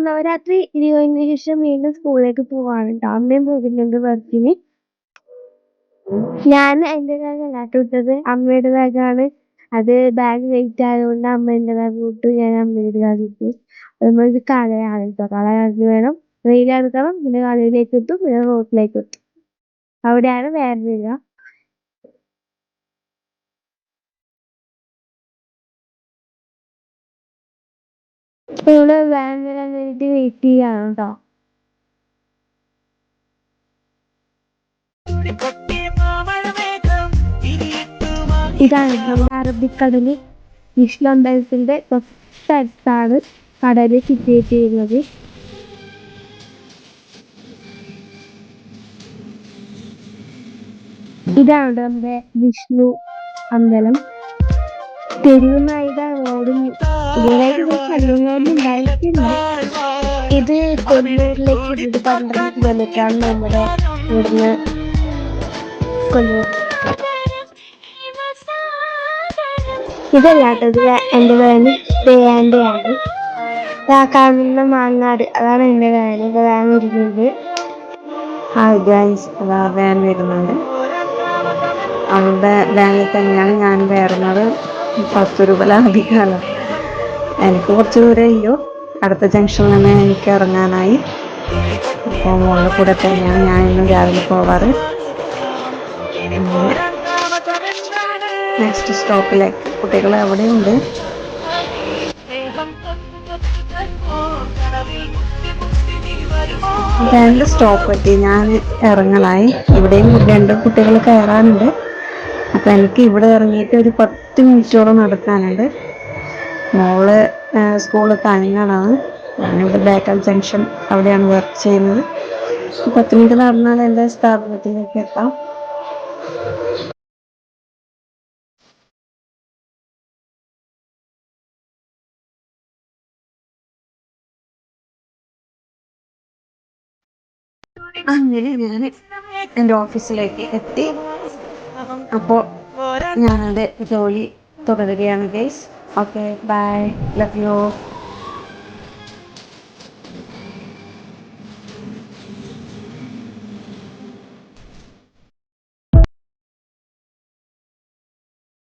നവരാത്രി ഇനി കഴിഞ്ഞ ശേഷം വീണ്ടും സ്കൂളിലേക്ക് പോവാണ് ട്ടോ. അമ്മയും പോകുന്നുണ്ട് വർക്കിന്. ഞാൻ എൻ്റെ ബാഗല്ല ട്ടോ ഇട്ടത്. അമ്മയുടെ ബാഗാണ്. അത് ബാഗ് വെയിറ്റ് ആയതുകൊണ്ട് അമ്മ എൻ്റെ ബാഗ് ഇട്ടു. ഞാൻ അമ്മയുടെ ബാഗ് ഇട്ടു. ഇത് കളയാണ് ട്ടോ. കളയാക്കി വേണം വെയിലെടുക്കണം. പിന്നെ കളയിലേക്ക് ഇട്ടു. പിന്നെ റോട്ടിലേക്ക് ഇട്ടു. അവിടെയാണ് വാൻ വരിക. ഇപ്പൊ ഇവിടെ വാൻ വരാൻ വേണ്ടിയിട്ട് വെയിറ്റ് ചെയ്യാണ് ട്ടോ. ഇതാണ് നമ്മുടെ അറബിക്കടല്. വിഷ്ണു അമ്പലത്തിന്റെ തൊട്ടടുത്താണ് കടല് സിറ്റുവേറ്റ് ചെയ്യുന്നത്. ഇതാണ് നമ്മുടെ വിഷ്ണു അമ്പലം. തെരുവുനായിക റോഡും ഇതുവരെയായിട്ട് ശല്യങ്ങളൊന്നും ഉണ്ടായിട്ടില്ല. ഇത് കൊല്ലൂരിലേക്ക് 12 കിലോമീറ്ററാണ് നമ്മുടെ ഇവിടുന്ന് കൊല്ലൂർ. ഇതല്ലാട്ടത് എൻ്റെ വേന് ദേയാൻ്റെ ആണ്. കാണുന്ന മാങ്ങാട് അതാണ് എൻ്റെ വേന്. ഇത് വാൻ വരുന്നുണ്ട്. ഹായ് ഗൈസ്, അതാ വാൻ വരുന്നുണ്ട്. അവളുടെ വാനിൽ തന്നെയാണ് ഞാൻ കയറുന്നത്. 10 രൂപ ലാഭിക്കാമല്ലോ. എനിക്ക് കുറച്ച് ദൂരമേ ഉള്ളൂ. അടുത്ത ജംഗ്ഷനിൽ തന്നെ എനിക്ക് ഇറങ്ങാനായി. അപ്പോൾ മോളുടെ കൂടെ തന്നെയാണ് ഞാൻ ഇന്ന് രാവിലെ പോവാറ്. നെക്സ്റ്റ് സ്റ്റോപ്പിലേക്ക് കുട്ടികൾ അവിടെയുണ്ട്. രണ്ട് സ്റ്റോപ്പ് എത്തി. ഞാൻ ഇറങ്ങലായി. ഇവിടെയും 2 കുട്ടികൾ കയറാനുണ്ട്. അപ്പം എനിക്ക് ഇവിടെ ഇറങ്ങിയിട്ട് ഒരു 10 മിനിറ്റോളം നടക്കാനുണ്ട്. മോള് സ്കൂളിൽ കാഞ്ഞങ്ങാടാണ്. ഞാനിവിടെ ബേക്കൽ ജംഗ്ഷൻ അവിടെയാണ് വർക്ക് ചെയ്യുന്നത്. 10 മിനിറ്റ് നടന്നാൽ എൻ്റെ സ്ഥാപനത്തിലേക്ക് എത്താം. അങ്ങനെ ഞാൻ എൻ്റെ ഓഫീസിലേക്ക് എത്തി. അപ്പോൾ ഞാനെൻ്റെ ജോലി തുടരുകയാണ് guys. Okay, bye, love U.